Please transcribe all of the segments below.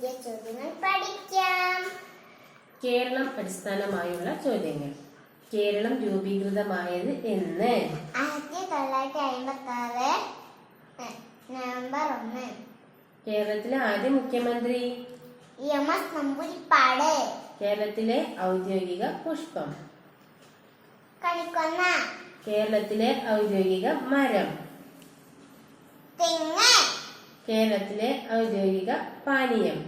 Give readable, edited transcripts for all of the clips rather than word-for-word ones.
പുതിയ ചോദ്യങ്ങൾ പഠിക്കാം. കേരളം അടിസ്ഥാനമായുള്ള ചോദ്യങ്ങൾ. കേരളം രൂപീകൃതമായത് എന്ന്? 1956 നവംബർ 1. കേരളത്തിലെ ആദ്യ മുഖ്യമന്ത്രി? എം.എസ്. നമ്പൂതിരിപ്പാട്. കേരളത്തിലെ ഔദ്യോഗിക പുഷ്പം? കണിക്കൊന്ന. കേരളത്തിലെ ഔദ്യോഗിക മരം? തെങ്ങ്. കേരളത്തിലെ ഔദ്യോഗിക പാനീയം?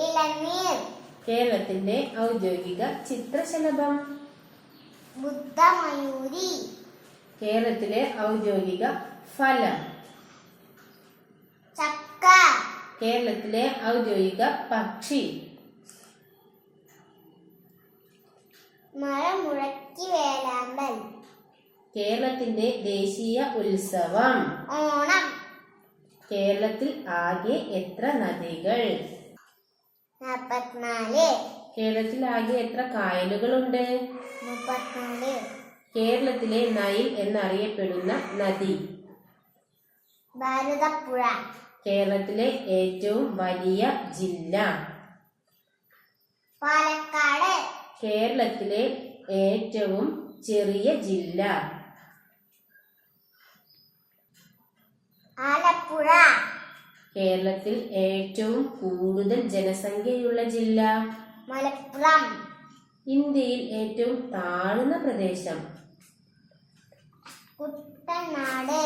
ഇളനീർ. കേരളത്തിന്റെ ഔദ്യോഗിക ചിത്രശലഭം? ബുദ്ധമയൂരി. കേരളത്തിലെ ഔദ്യോഗിക ഫലം? ചക്ക. കേരളത്തിലെ ഔദ്യോഗിക പക്ഷി? മഴമുഴക്കി വേലാമ്പൽ. കേരളത്തിന്റെ ദേശീയ ഉത്സവം? ഓണം. കേരളത്തിൽ ആകെ എത്ര നദികൾ? 44. കേരളത്തിൽ ആകെ എത്ര കായലുകളുണ്ട്? 34. കേരളത്തിലെ നൈൽ എന്നറിയപ്പെടുന്ന നദി? ഭാരതപ്പുഴ. കേരളത്തിലെ ഏറ്റവും വലിയ ജില്ല? പാലക്കാട്. കേരളത്തിലെ ഏറ്റവും ചെറിയ ജില്ല? ആലപ്പുഴ. കേരളത്തിൽ ഏറ്റവും കൂടുതൽ ജനസംഖ്യയുള്ള ജില്ല? മലപ്പുറം. ഇന്ത്യയിൽ ഏറ്റവും താഴ്ന്ന പ്രദേശം? കുട്ടനാട്.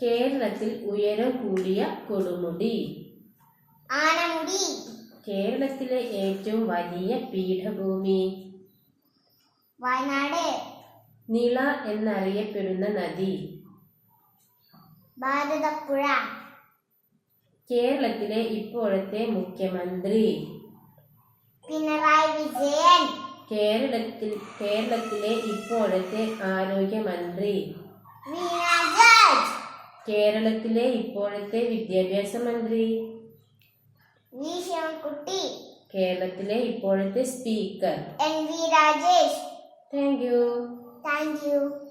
കേരളത്തിൽ ഉയരം കൂടിയ കൊടുമുടി? ആനമുടി. കേരളത്തിലെ ഏറ്റവും വലിയ പീഠഭൂമി? വയനാട്. നിള എന്നറിയപ്പെടുന്ന നദി? ഭാരതപ്പുഴ. കേരളത്തിലെ ഇപ്പോഴത്തെ മുഖ്യമന്ത്രി? പിണറായി വിജയൻ. കേരളത്തിലെ ഇപ്പോഴത്തെ ആരോഗ്യമന്ത്രി? വീണ ജോർജ്. കേരളത്തിലെ ഇപ്പോഴത്തെ വിദ്യാഭ്യാസ മന്ത്രി? വി ശിവൻകുട്ടി. കേരളത്തിലെ ഇപ്പോഴത്തെ speaker? N V Rajesh. Thank you. Thank U.